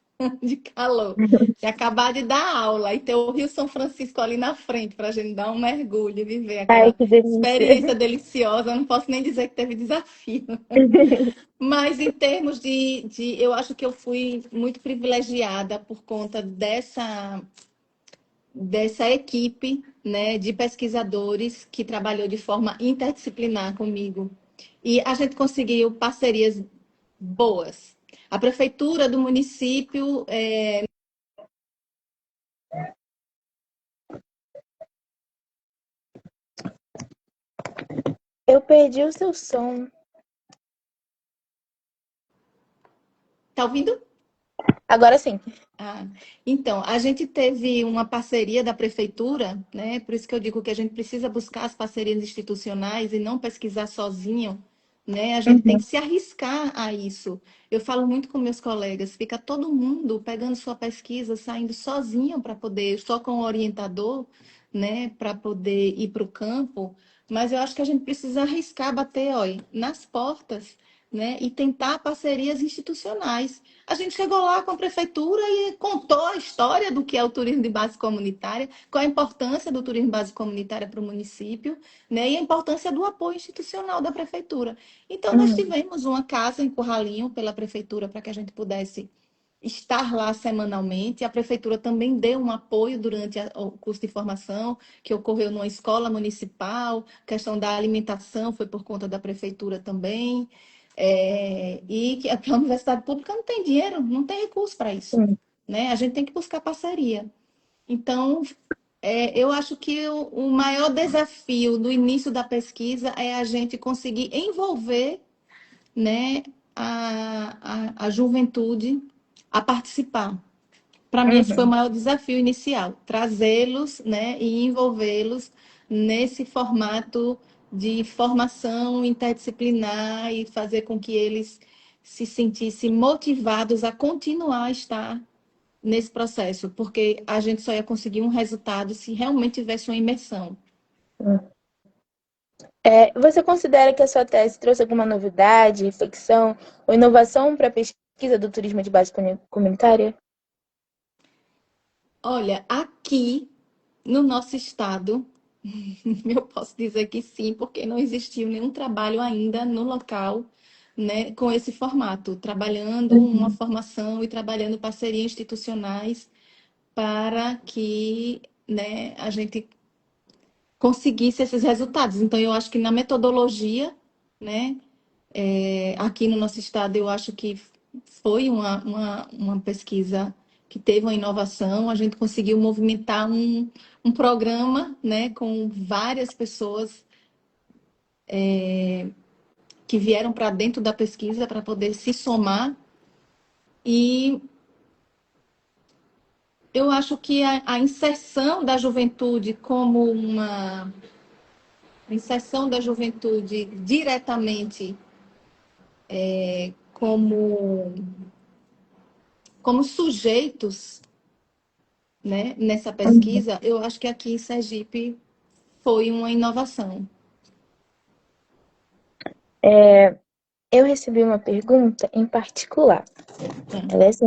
de calor. Se acabar de dar aula e ter o Rio São Francisco ali na frente para a gente dar um mergulho e viver Ai, aquela que delícia. experiência deliciosa, eu não posso nem dizer que teve desafio. Mas em termos eu acho que eu fui muito privilegiada por conta dessa equipe, né, de pesquisadores que trabalhou de forma interdisciplinar comigo. E a gente conseguiu parcerias boas. A prefeitura do município Eu perdi o seu som. tá ouvindo? Agora sim. Ah, então, a gente teve uma parceria da prefeitura, né? Por isso que eu digo que a gente precisa buscar as parcerias institucionais e não pesquisar sozinho, né? A gente tem que Uhum. se arriscar a isso. Eu falo muito com meus colegas, fica todo mundo pegando sua pesquisa, saindo sozinho para poder, só com o orientador, né? Para poder ir para o campo. Mas eu acho que a gente precisa arriscar, bater, olha, nas portas né, e tentar parcerias institucionais. A gente chegou lá com a prefeitura e contou a história do que é o turismo de base comunitária, qual a importância do turismo de base comunitária para o município, né, e a importância do apoio institucional da prefeitura. Então, nós Uhum. tivemos uma casa em Curralinho pela prefeitura para que a gente pudesse estar lá semanalmente. A prefeitura também deu um apoio durante o curso de formação, que ocorreu numa escola municipal, questão da alimentação foi por conta da prefeitura também. E que a universidade pública não tem dinheiro, não tem recurso para isso, Sim. né? A gente tem que buscar parceria. Então, eu acho que o maior desafio no início da pesquisa é a gente conseguir envolver, né, a juventude a participar. Para mim, esse foi o Uhum. maior desafio inicial, trazê-los, né, e envolvê-los nesse formato de formação interdisciplinar e fazer com que eles se sentissem motivados a continuar a estar nesse processo, porque a gente só ia conseguir um resultado se realmente tivesse uma imersão. Você considera que a sua tese trouxe alguma novidade, reflexão ou inovação para a pesquisa do turismo de base comunitária? Olha, aqui no nosso estado, eu posso dizer que sim, porque não existiu nenhum trabalho ainda no local, né, com esse formato, trabalhando uma Uhum. formação e trabalhando parcerias institucionais para que, né, a gente conseguisse esses resultados. Então, eu acho que na metodologia, né, aqui no nosso estado, eu acho que foi uma pesquisa que teve uma inovação. A gente conseguiu movimentar um programa, né, com várias pessoas que vieram para dentro da pesquisa para poder se somar. E eu acho que a inserção da juventude como uma a inserção da juventude diretamente como, como sujeitos, né, nessa Uhum. pesquisa, eu acho que aqui em Sergipe foi uma inovação. Eu recebi uma pergunta em particular. Tá? Ela é assim: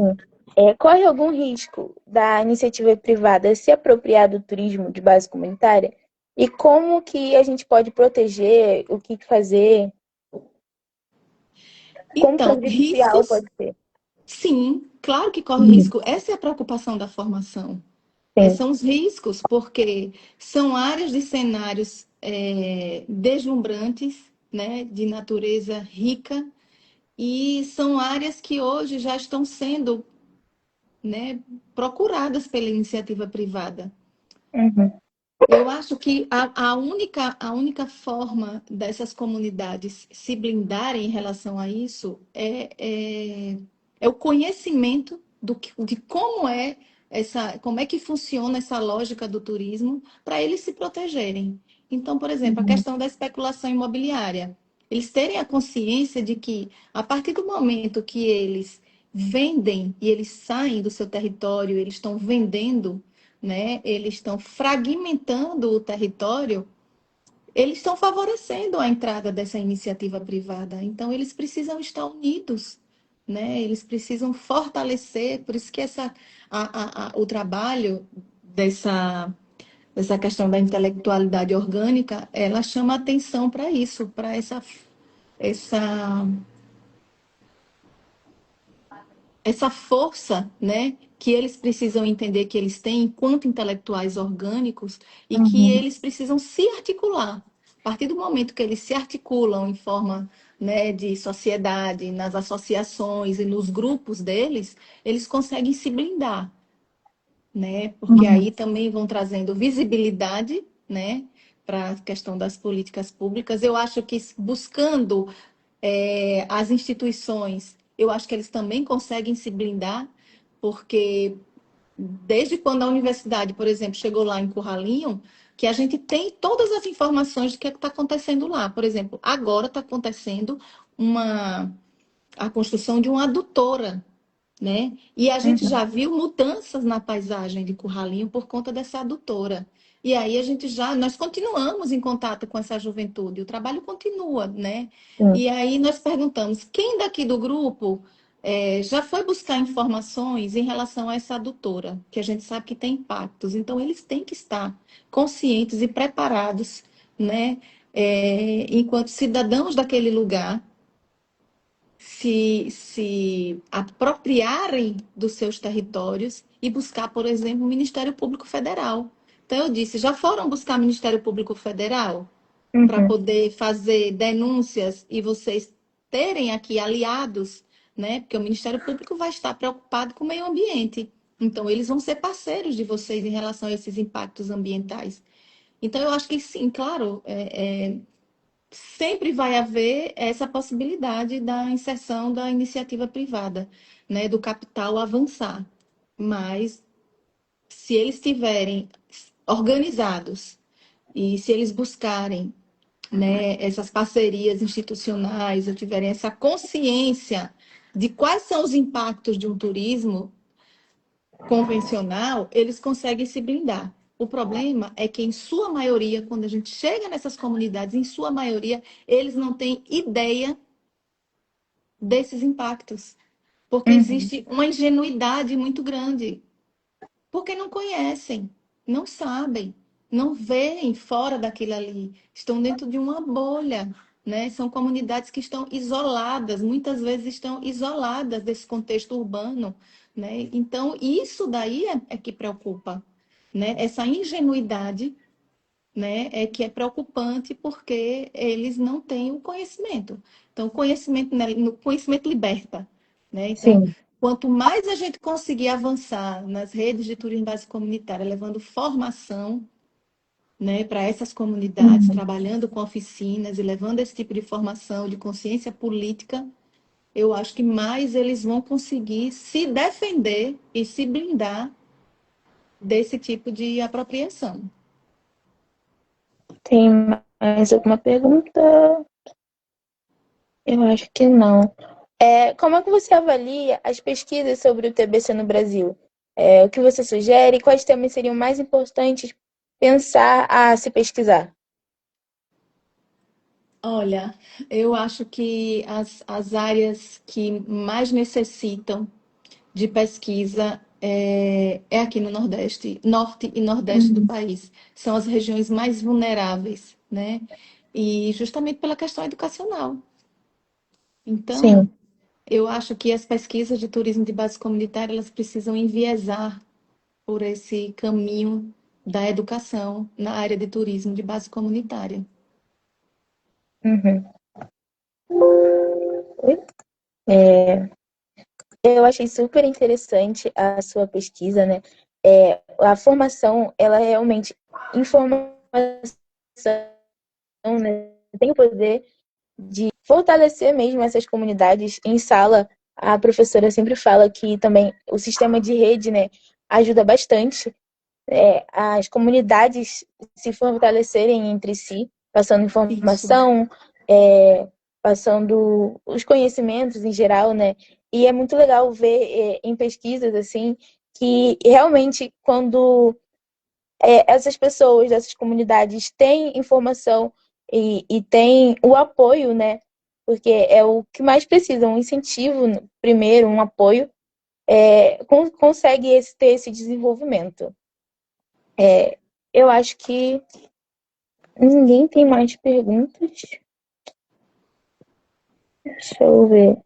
corre algum risco da iniciativa privada se apropriar do turismo de base comunitária? E como que a gente pode proteger, o que fazer? Como Então, prejudicial riscos, pode ser? sim, claro que corre Uhum. risco. Essa é a preocupação da formação. Sim. São os riscos, porque são áreas de cenários deslumbrantes, né, de natureza rica, e são áreas que hoje já estão sendo, né, procuradas pela iniciativa privada. Uhum. Eu acho que a única forma dessas comunidades se blindarem em relação a isso é o conhecimento de como é que funciona essa lógica do turismo para eles se protegerem. Então, por exemplo, a Uhum. questão da especulação imobiliária. Eles terem a consciência de que, a partir do momento que eles vendem e eles saem do seu território, eles estão vendendo, né? Eles estão fragmentando o território, eles estão favorecendo a entrada dessa iniciativa privada. Então, eles precisam estar unidos, né? Eles precisam fortalecer, por isso que o trabalho dessa questão da intelectualidade orgânica, ela chama atenção para isso, para essa essa força, né, que eles precisam entender que eles têm enquanto intelectuais orgânicos e que Uhum. eles precisam se articular. A partir do momento que eles se articulam em forma, né, de sociedade, nas associações e nos grupos deles, eles conseguem se blindar, né? Porque Uhum. aí também vão trazendo visibilidade, né, para a questão das políticas públicas. Eu acho que buscando as instituições, eu acho que eles também conseguem se blindar, porque desde quando a universidade, por exemplo, chegou lá em Curralinho, que a gente tem todas as informações do que está acontecendo lá. Por exemplo, agora está acontecendo a construção de uma adutora, né? E a gente Uhum. já viu mudanças na paisagem de Curralinho por conta dessa adutora. E aí nós continuamos em contato com essa juventude, o trabalho continua, né? Sim. E aí nós perguntamos, quem daqui do grupo já foi buscar informações em relação a essa adutora, que a gente sabe que tem impactos. Então, eles têm que estar conscientes e preparados, né? Enquanto cidadãos daquele lugar, se apropriarem dos seus territórios e buscar, por exemplo, o Ministério Público Federal. Então, eu disse, já foram buscar o Ministério Público Federal para Uhum. poder fazer denúncias e vocês terem aqui aliados, né? Porque o Ministério Público vai estar preocupado com o meio ambiente. Então, eles vão ser parceiros de vocês em relação a esses impactos ambientais. Então, eu acho que sim, claro, sempre vai haver essa possibilidade da inserção da iniciativa privada, né, do capital avançar. Mas se eles estiverem organizados e se eles buscarem, né, essas parcerias institucionais, ou tiverem essa consciência de quais são os impactos de um turismo convencional, eles conseguem se blindar. O problema é que, em sua maioria, quando a gente chega nessas comunidades, em sua maioria, eles não têm ideia desses impactos, porque Uhum. existe uma ingenuidade muito grande, porque não conhecem, não sabem, não veem fora daquilo ali, estão dentro de uma bolha, né? São comunidades que estão isoladas, muitas vezes estão isoladas desse contexto urbano, né? Então, isso daí é que preocupa, né? Essa ingenuidade, né, é que é preocupante porque eles não têm o conhecimento. Então, o conhecimento, né, no conhecimento liberta, né? Então, Sim. quanto mais a gente conseguir avançar nas redes de turismo base comunitária, levando formação, né, para essas comunidades, Uhum. trabalhando com oficinas e levando esse tipo de formação de consciência política, eu acho que mais eles vão conseguir se defender e se blindar desse tipo de apropriação. Tem mais alguma pergunta? Eu acho que não. Como é que você avalia as pesquisas sobre o TBC no Brasil? O que você sugere? Quais temas seriam mais importantes pensar a se pesquisar? Olha, eu acho que as áreas que mais necessitam de pesquisa é aqui no Nordeste, Norte e Nordeste do Uhum. país. São as regiões mais vulneráveis, né? E justamente pela questão educacional. Então, Sim. eu acho que as pesquisas de turismo de base comunitária, elas precisam enviesar por esse caminho da educação na área de turismo de base comunitária. Uhum. É, eu achei super interessante a sua pesquisa, né? A formação, ela é realmente informação, né? Tem o poder de fortalecer mesmo essas comunidades. Em sala, a professora sempre fala que também o sistema de rede, né, ajuda bastante as comunidades se fortalecerem entre si, passando Isso. informação, é, passando os conhecimentos em geral, né? E é muito legal ver em pesquisas assim que realmente quando essas pessoas dessas comunidades têm informação e têm o apoio, né? Porque é o que mais precisam, um incentivo primeiro, um apoio, consegue ter esse desenvolvimento. Eu acho que ninguém tem mais perguntas. Deixa eu ver.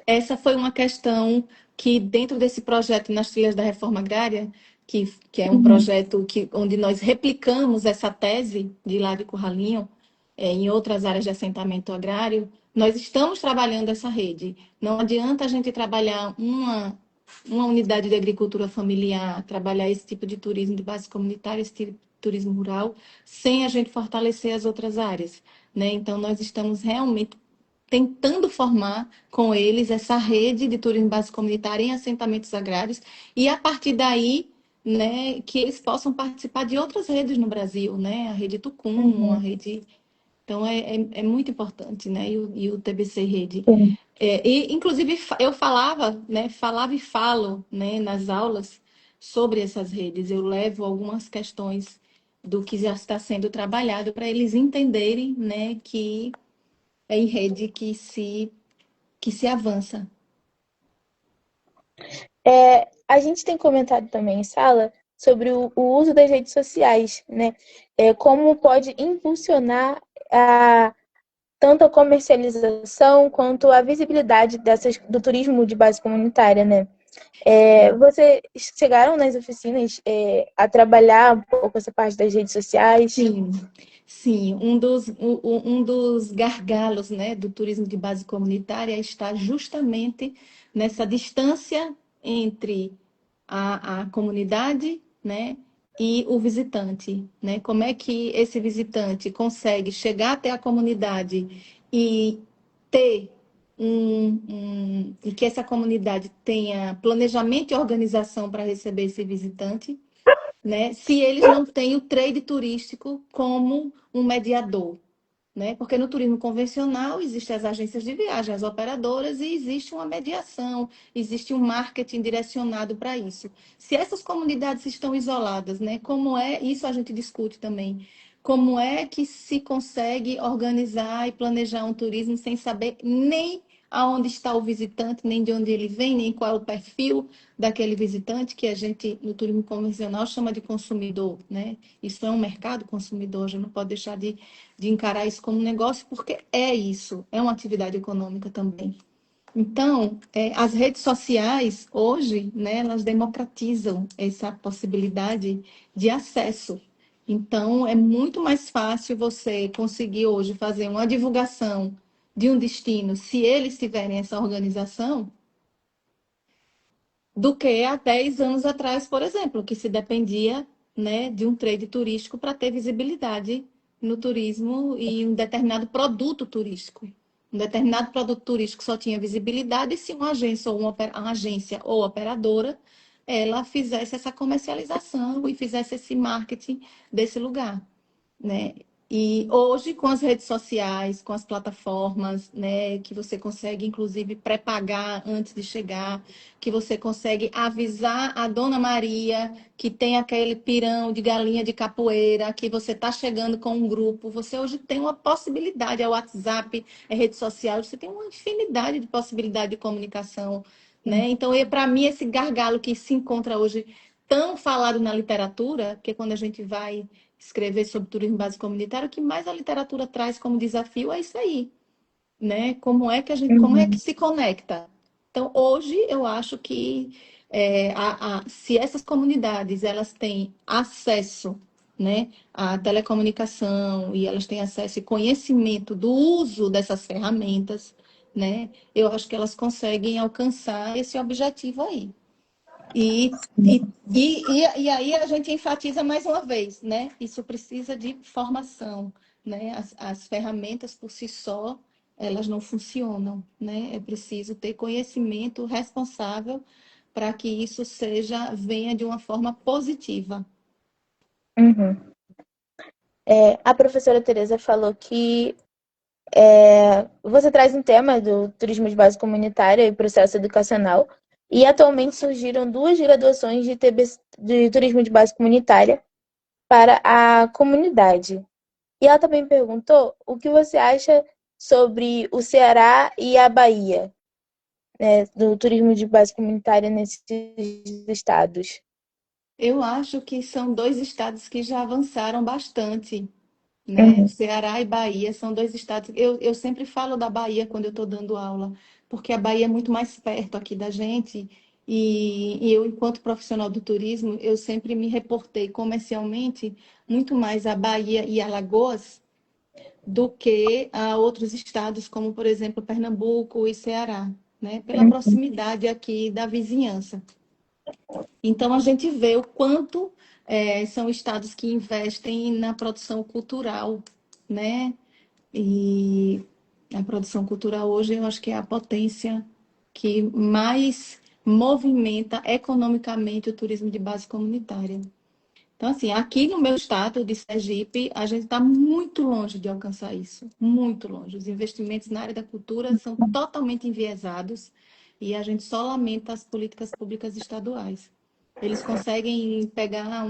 Essa foi uma questão que, dentro desse projeto nas trilhas da reforma agrária, que é um Uhum. projeto onde nós replicamos essa tese de Hilário Curralinho em outras áreas de assentamento agrário, nós estamos trabalhando essa rede. Não adianta a gente trabalhar uma unidade de agricultura familiar, trabalhar esse tipo de turismo de base comunitária, esse tipo de turismo rural, sem a gente fortalecer as outras áreas, né? Então, nós estamos realmente tentando formar com eles essa rede de turismo base comunitária em assentamentos agrários e a partir daí, né, que eles possam participar de outras redes no Brasil, né, a rede Tucum, a Uhum. rede, então é muito importante, né, e o TBC Rede. Sim. E inclusive eu falava, né, falava e falo, né, nas aulas sobre essas redes. Eu levo algumas questões do que já está sendo trabalhado para eles entenderem, né, que é em rede que se avança. A gente tem comentado também em sala sobre o uso das redes sociais, né? Como pode impulsionar a, tanto a comercialização quanto a visibilidade do turismo de base comunitária, né? Vocês chegaram nas oficinas a trabalhar um pouco essa parte das redes sociais? Sim, sim. Um dos gargalos, né, do turismo de base comunitária está justamente nessa distância entre a comunidade, né, e o visitante, né? Como é que esse visitante consegue chegar até a comunidade e ter e que essa comunidade tenha planejamento e organização para receber esse visitante, né? Se eles não têm o trade turístico como um mediador, né? Porque no turismo convencional existem as agências de viagem, as operadoras, e existe uma mediação, existe um marketing direcionado para isso. Se essas comunidades estão isoladas, né? Como é, isso a gente discute também, como é que se consegue organizar e planejar um turismo sem saber nem aonde está o visitante, nem de onde ele vem, nem qual é o perfil daquele visitante, que a gente, no turismo convencional, chama de consumidor, né? Isso é um mercado consumidor, a gente não pode deixar de encarar isso como um negócio, porque é isso, é uma atividade econômica também. Então, as redes sociais, hoje, né, elas democratizam essa possibilidade de acesso. Então, é muito mais fácil você conseguir hoje fazer uma divulgação de um destino, se eles tiverem essa organização, do que há 10 anos atrás, por exemplo, que se dependia, né, de um trade turístico para ter visibilidade no turismo e um determinado produto turístico. Um determinado produto turístico só tinha visibilidade se uma agência ou operadora ela fizesse essa comercialização e fizesse esse marketing desse lugar, né? E hoje, com as redes sociais, com as plataformas, né, que você consegue, inclusive, pré-pagar antes de chegar, que você consegue avisar a Dona Maria que tem aquele pirão de galinha de capoeira, que você está chegando com um grupo. Você hoje tem uma possibilidade, é WhatsApp, é rede social, você tem uma infinidade de possibilidade de comunicação, né? Então, para mim, esse gargalo que se encontra hoje tão falado na literatura, porque quando a gente vai escrever sobre turismo base comunitário, o que mais a literatura traz como desafio é isso aí, né? Como é que Uhum, se conecta? Então, hoje eu acho que se essas comunidades elas têm acesso, né, à telecomunicação e elas têm acesso e conhecimento do uso dessas ferramentas, né, eu acho que elas conseguem alcançar esse objetivo aí. E aí a gente enfatiza mais uma vez, né? Isso precisa de formação, né? As ferramentas por si só, elas não funcionam, né? É preciso ter conhecimento responsável para que isso venha de uma forma positiva. uhum. A professora Tereza falou que você traz um tema do turismo de base comunitária e processo educacional, e atualmente surgiram duas graduações de turismo de base comunitária para a comunidade. E ela também perguntou o que você acha sobre o Ceará e a Bahia, né, do turismo de base comunitária nesses estados. Eu acho que são dois estados que já avançaram bastante, né? Uhum, Ceará e Bahia são dois estados. Eu sempre falo da Bahia quando eu estou dando aula, porque a Bahia é muito mais perto aqui da gente. E eu, enquanto profissional do turismo, eu sempre me reportei comercialmente muito mais a Bahia e Alagoas do que a outros estados, como, por exemplo, Pernambuco e Ceará, né? Pela uhum, proximidade aqui da vizinhança. Então, a gente vê o quanto são estados que investem na produção cultural, né? E a produção cultural hoje eu acho que é a potência que mais movimenta economicamente o turismo de base comunitária. Então, assim, aqui no meu estado de Sergipe, a gente está muito longe de alcançar isso, muito longe. Os investimentos na área da cultura são totalmente enviesados e a gente só lamenta as políticas públicas estaduais. Eles conseguem pegar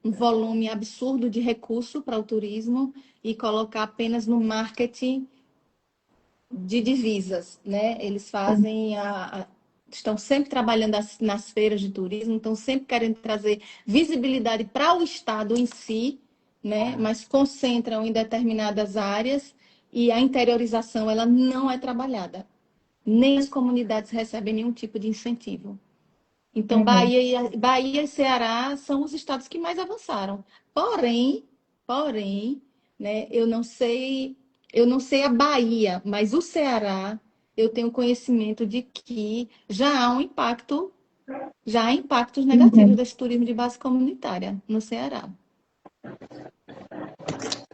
um volume absurdo de recurso para o turismo e colocar apenas no marketing de divisas, né? Eles fazem estão sempre trabalhando nas feiras de turismo, estão sempre querendo trazer visibilidade para o estado em si, né? Mas concentram em determinadas áreas e a interiorização ela não é trabalhada. Nem as comunidades recebem nenhum tipo de incentivo. Então, Uhum. Bahia e Ceará são os estados que mais avançaram. Porém, né, eu não sei a Bahia, mas o Ceará, eu tenho conhecimento de que já há impactos negativos Uhum. desse turismo de base comunitária no Ceará.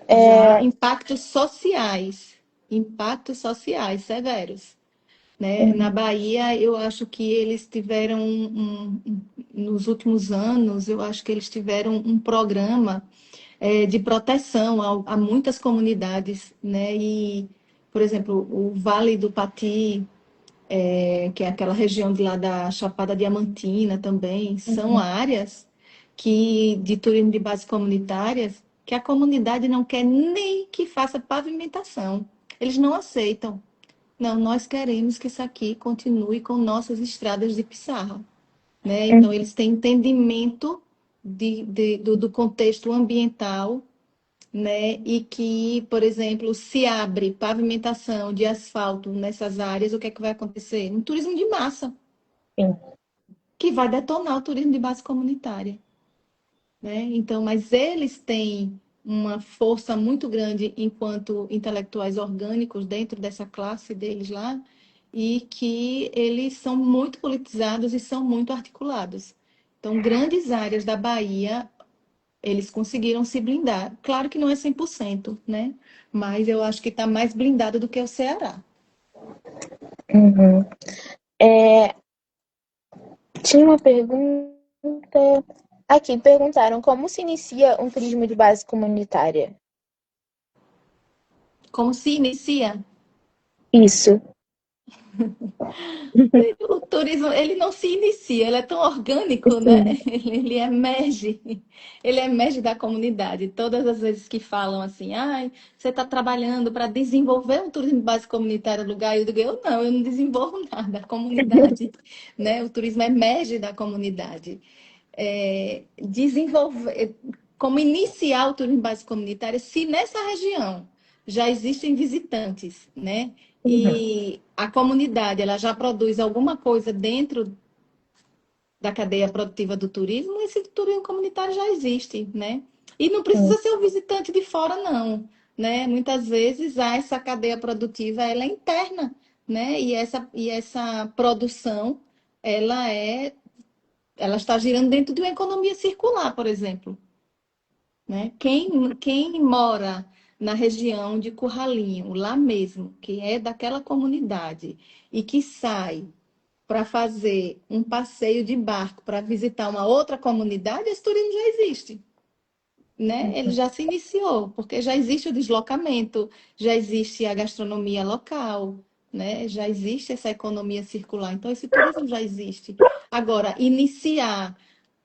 Já há É, impactos sociais severos. Né? Na uhum. Bahia, eu acho que eles tiveram nos últimos anos, eu acho que eles tiveram um programa de proteção a muitas comunidades, né? E, por exemplo, o Vale do Pati, que é aquela região de lá da Chapada Diamantina também, são Uhum. áreas que de turismo de base comunitárias que a comunidade não quer nem que faça pavimentação. Eles não aceitam. Não, nós queremos que isso aqui continue com nossas estradas de pissarra, né? Então, Uhum. eles têm entendimento do contexto ambiental, né? E que, por exemplo, se abre pavimentação de asfalto nessas áreas, o que é que vai acontecer? Um turismo de massa, Sim. que vai detonar o turismo de base comunitária, né? Então, mas eles têm uma força muito grande enquanto intelectuais orgânicos dentro dessa classe deles lá, e que eles são muito politizados e são muito articulados. Então, grandes áreas da Bahia, eles conseguiram se blindar. Claro que não é 100%, né? Mas eu acho que está mais blindado do que o Ceará. Uhum. É, tinha uma pergunta. Aqui perguntaram como se inicia um turismo de base comunitária. Como se inicia? Isso. O turismo, ele não se inicia, ele é tão orgânico, né? Sim. Ele emerge da comunidade. Todas as vezes que falam assim, ai, você está trabalhando para desenvolver um turismo de base comunitária no lugar, eu digo, eu não desenvolvo nada, a comunidade, né? O turismo emerge da comunidade. Desenvolver, como iniciar o turismo de base comunitária, se nessa região já existem visitantes, né? Uhum. E a comunidade ela já produz alguma coisa dentro da cadeia produtiva do turismo, esse turismo comunitário já existe, né? E não precisa Sim. ser o visitante de fora, não, né? Muitas vezes essa cadeia produtiva ela é interna, né? E essa produção ela ela está girando dentro de uma economia circular, por exemplo, né? Quem mora na região de Curralinho, lá mesmo, que é daquela comunidade, e que sai para fazer um passeio de barco para visitar uma outra comunidade, esse turismo já existe, né? Ele já se iniciou, porque já existe o deslocamento, já existe a gastronomia local, né? Já existe essa economia circular, então esse turismo já existe. Agora, iniciar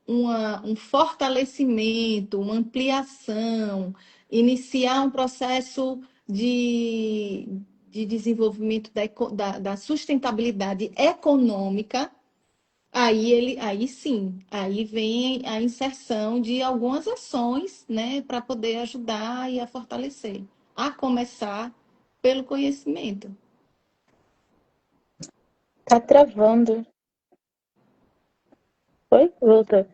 um fortalecimento, uma ampliação, iniciar um processo de desenvolvimento da sustentabilidade econômica, aí sim, aí vem a inserção de algumas ações, né, para poder ajudar e a fortalecer, a começar pelo conhecimento. Tá travando. Oi? Voltou.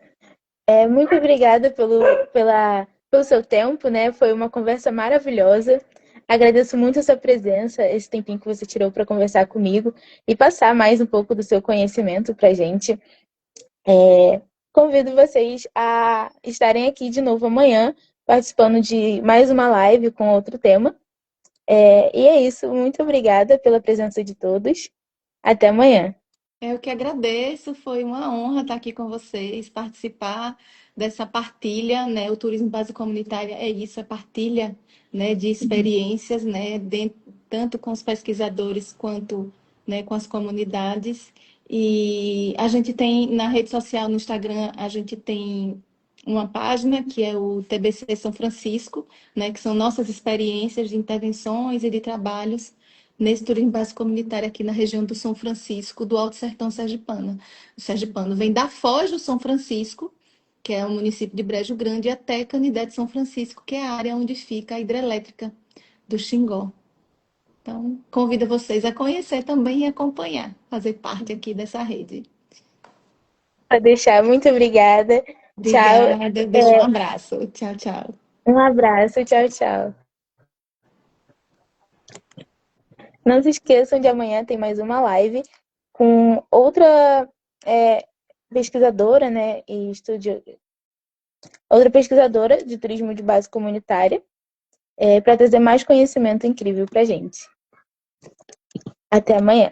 Muito obrigada pelo seu tempo, né? Foi uma conversa maravilhosa. Agradeço muito a sua presença, esse tempinho que você tirou para conversar comigo e passar mais um pouco do seu conhecimento para a gente. Convido vocês a estarem aqui de novo amanhã, participando de mais uma live com outro tema. E é isso. Muito obrigada pela presença de todos. Até amanhã. Eu que agradeço, foi uma honra estar aqui com vocês, participar dessa partilha, né? O turismo base comunitária é isso, é partilha, né, de experiências, né, tanto com os pesquisadores quanto, né, com as comunidades. E a gente tem na rede social, no Instagram, a gente tem uma página que é o TBC São Francisco, né, que são nossas experiências de intervenções e de trabalhos nesse turismo básico comunitário aqui na região do São Francisco, do Alto Sertão Sergipano. O Sergipano vem da Foz do São Francisco, que é o município de Brejo Grande, até Canidé de São Francisco, que é a área onde fica a hidrelétrica do Xingó. Então, convido vocês a conhecer também e acompanhar, fazer parte aqui dessa rede. Pode deixar. Muito obrigada. Tchau. Obrigada, deixa um abraço. Tchau, tchau. Um abraço. Tchau, tchau. Não se esqueçam de amanhã tem mais uma live com outra pesquisadora, né, e outra pesquisadora de turismo de base comunitária, para trazer mais conhecimento incrível para gente. Até amanhã.